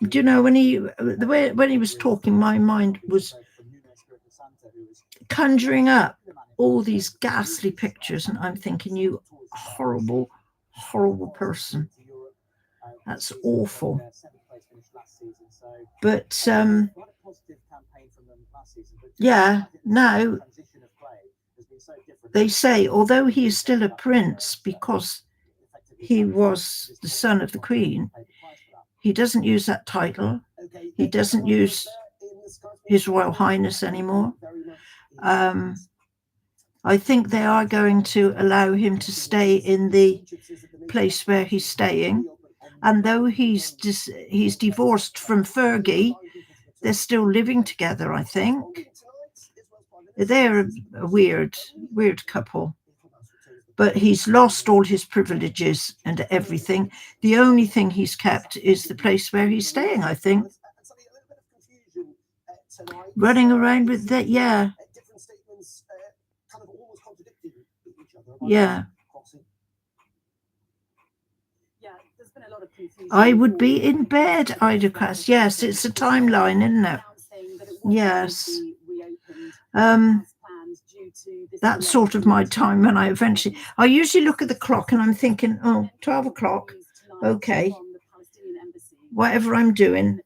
Do you know, when he was talking, my mind was conjuring up all these ghastly pictures, and I'm thinking, you horrible, horrible person. That's awful. But yeah, now they say, although he is still a prince because he was the son of the Queen, he doesn't use that title. He doesn't use His Royal Highness anymore. I think they are going to allow him to stay in the place where he's staying. And though he's divorced from Fergie, they're still living together, I think. They're a weird couple. But he's lost all his privileges and everything. The only thing he's kept is the place where he's staying, I think. Running around with that, yeah. Yeah. I would be in bed, Idacast. Yes, it's a timeline, isn't it? Yes. That's sort of my time when I usually look at the clock and I'm thinking, oh, 12 o'clock. Okay. Whatever I'm doing,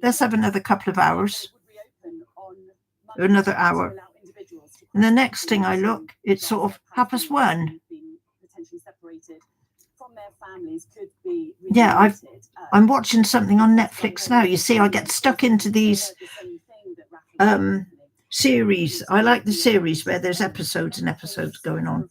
let's have another couple of hours. Another hour. And the next thing I look, it's sort of 1:30. Yeah, I'm watching something on Netflix now. You see, I get stuck into these series. I like the series where there's episodes and episodes going on.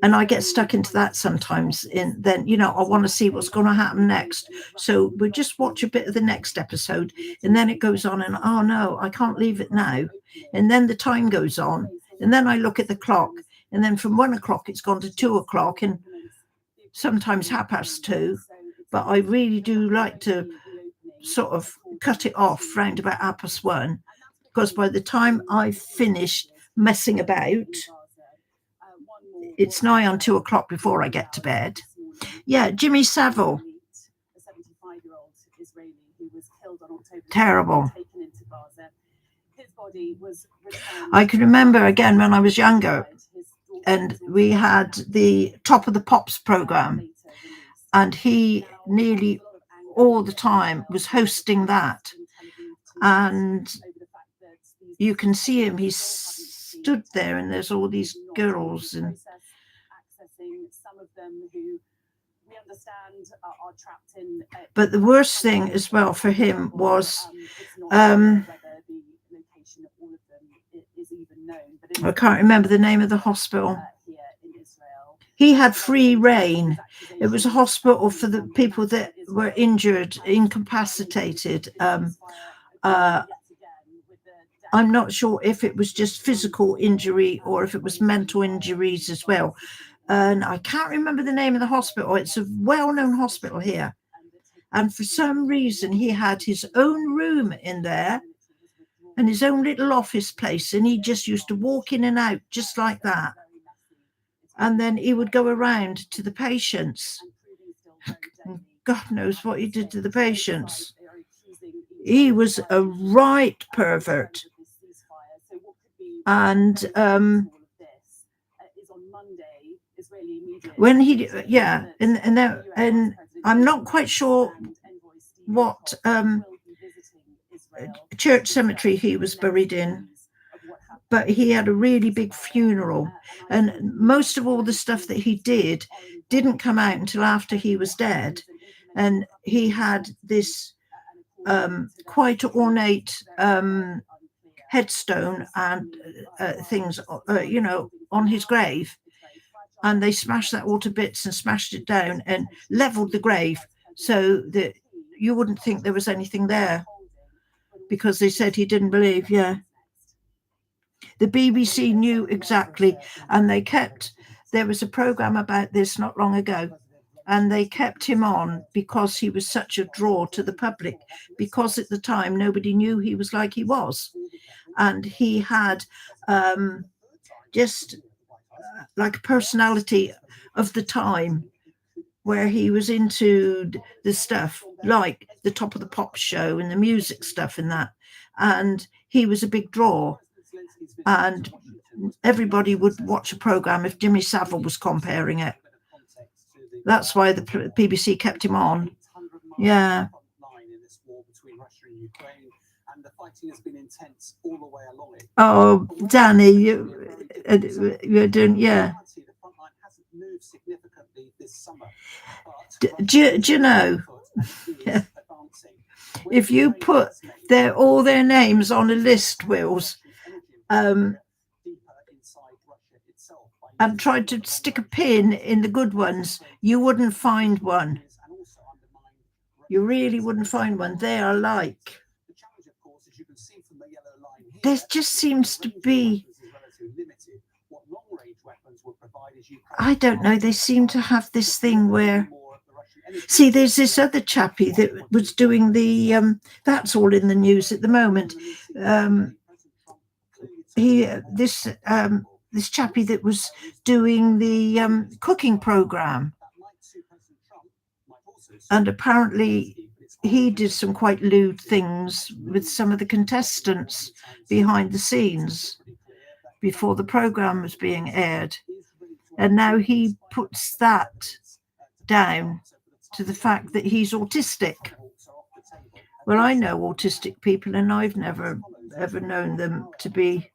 And I get stuck into that sometimes. And then, you know, I want to see what's going to happen next. So we'll just watch a bit of the next episode. And then it goes on and, oh, no, I can't leave it now. And then the time goes on. And then I look at the clock. And then from 1 o'clock, it's gone to 2 o'clock. And sometimes 2:30. But I really do like to sort of cut it off round about 1:30. Because by the time I've finished messing about, it's nigh on 2 o'clock before I get to bed. Yeah, Jimmy Savile. Terrible. I can remember again when I was younger, and we had the Top of the Pops program, and he nearly all the time was hosting that. And you can see him, he's stood there and there's all these girls, and but the worst thing as well for him was I can't remember the name of the hospital. he had free reign. It was a hospital for the people that were injured, incapacitated. I'm not sure if it was just physical injury or if it was mental injuries as well. And I can't remember the name of the hospital. It's a well-known hospital here. And for some reason, he had his own room in there and his own little office place. And he just used to walk in and out just like that. And then he would go around to the patients. God knows what he did to the patients. He was a right pervert. And when he, yeah, and I'm not quite sure what church cemetery he was buried in, but he had a really big funeral, and most of all the stuff that he didn't come out until after he was dead. And he had this quite ornate headstone and things, you know, on his grave. And they smashed that all to bits and smashed it down and leveled the grave so that you wouldn't think there was anything there, because they said he didn't believe. Yeah. The BBC knew exactly, and they kept, there was a program about this not long ago, and they kept him on because he was such a draw to the public, because at the time nobody knew he was like he was. And he had just like a personality of the time, where he was into the stuff like the Top of the Pops show and the music stuff and that. And he was a big draw. And everybody would watch a program if Jimmy Savile was comparing it. That's why the BBC kept him on. Yeah. Oh, Danny, you're doing, yeah. Do you know? If you put all their names on a list, Wills, and tried to stick a pin in the good ones, you wouldn't find one. You really wouldn't find one. They are like, there just seems to be, I don't know, they seem to have this thing where, see, there's this other chappie that was doing the, that's all in the news at the moment. This chappie that was doing the cooking program, and apparently he did some quite lewd things with some of the contestants behind the scenes before the program was being aired. And now he puts that down to the fact that he's autistic. Well, I know autistic people, and I've never ever known them to be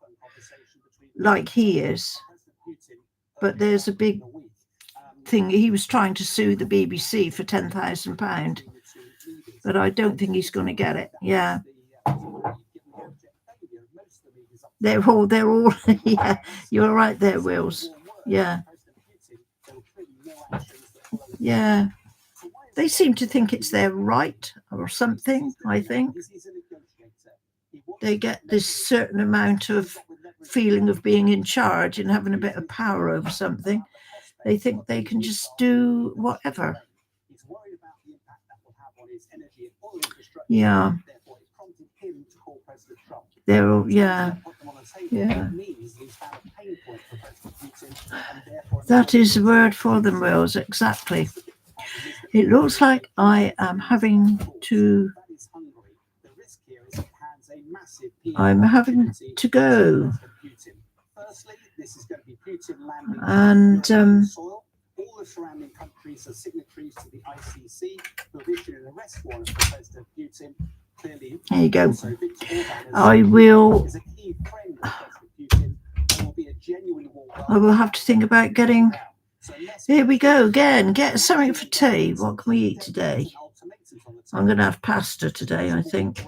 like he is. But there's a big thing. He was trying to sue the BBC for £10,000, but I don't think he's going to get it. Yeah. They're all, yeah, you're right there, Wills. Yeah. Yeah. They seem to think it's their right or something, I think. They get this certain amount of feeling of being in charge and having a bit of power over something. They think they can just do whatever. Yeah. They're all, yeah. Yeah. That is the word for them, Wills, exactly. It looks like I am having to go. And all the surrounding countries are signatories to the ICC, who have issued an arrest warrant for President Putin. Clearly, there you go. I will have to think about getting. Here we go again. Get something for tea. What can we eat today? I'm going to have pasta today, I think.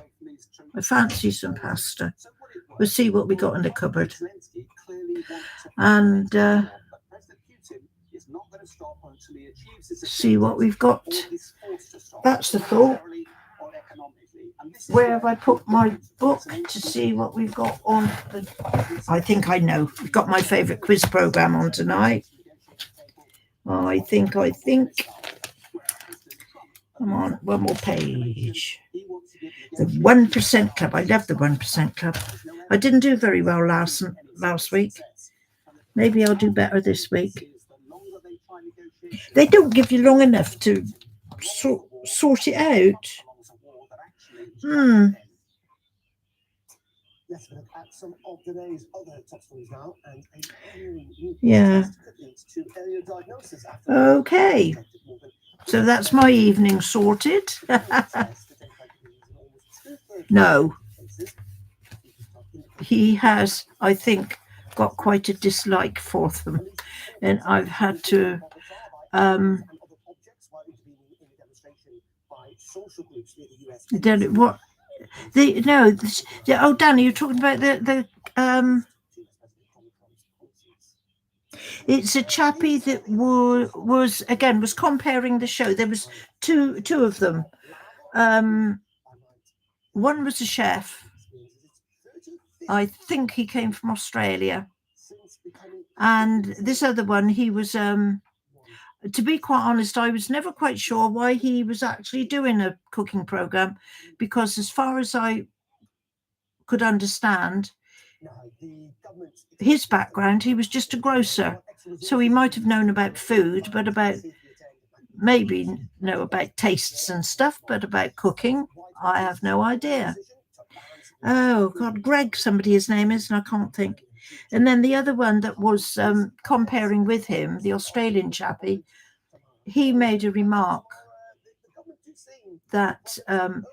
I fancy some pasta. We'll see what we got in the cupboard. And see what we've got. That's the thought. Where have I put my book to see what we've got on? I think I know. We've got my favourite quiz programme on tonight. I think. Come on, one more page. The 1% Club. I love the 1% Club. I didn't do very well last week. Maybe I'll do better this week. They don't give you long enough to sort it out. Yeah. Okay. So that's my evening sorted. No. He has, I think, got quite a dislike for them. And I've had to what oh, Danny, you're talking about the it's a chappie that was comparing the show. There was two of them. One was a chef. I think he came from Australia. And this other one, he was to be quite honest, I was never quite sure why he was actually doing a cooking program, because as far as I could understand his background, he was just a grocer. So he might have known about food, but about tastes and stuff, but about cooking, I have no idea. Oh, God, Greg, his name is, and I can't think. And then the other one that was comparing with him, the Australian chappie, he made a remark that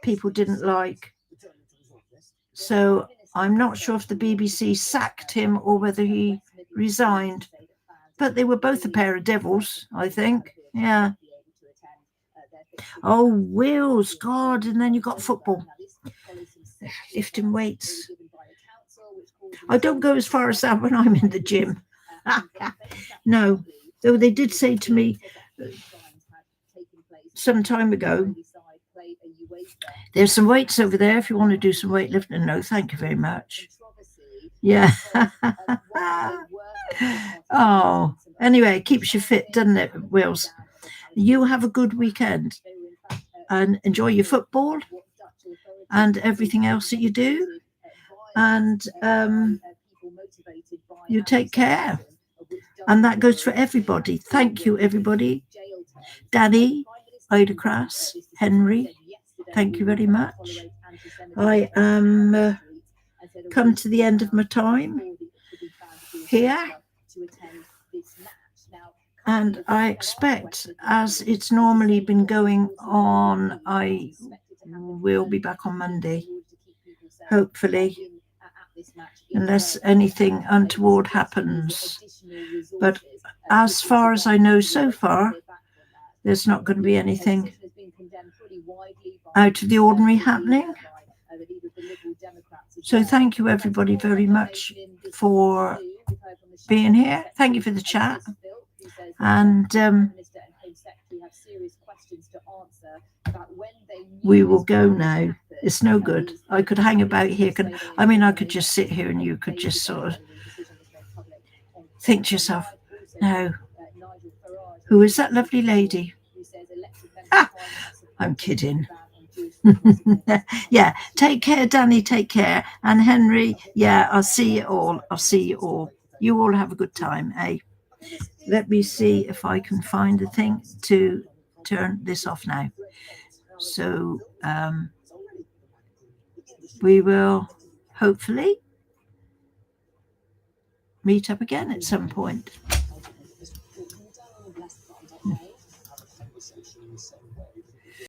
people didn't like. So I'm not sure if the BBC sacked him or whether he resigned. But they were both a pair of devils, I think. Yeah. Oh, wheels, God. And then you got football. Lifting weights. I don't go as far as that when I'm in the gym. No. Though they did say to me some time ago, there's some weights over there if you want to do some weightlifting. No, thank you very much. Yeah. Oh, anyway, it keeps you fit, doesn't it, Wills? You have a good weekend and enjoy your football and everything else that you do. And you take care. And that goes for everybody. Thank you, everybody. Danny, Ida Crass, Henry, thank you very much. I am come to the end of my time here. And I expect, as it's normally been going on, I will be back on Monday, hopefully, unless anything untoward happens. But as far as I know so far, there's not going to be anything out of the ordinary happening. So thank you, everybody, very much for being here. Thank you for the chat. And we will go now. It's no good. I could hang about here. I could just sit here and you could just sort of think to yourself, no, who is that lovely lady? I'm kidding. Yeah, take care, Danny, take care. And Henry, yeah, I'll see you all. You all have a good time, eh? Let me see if I can find the thing to turn this off now. So we will hopefully meet up again at some point.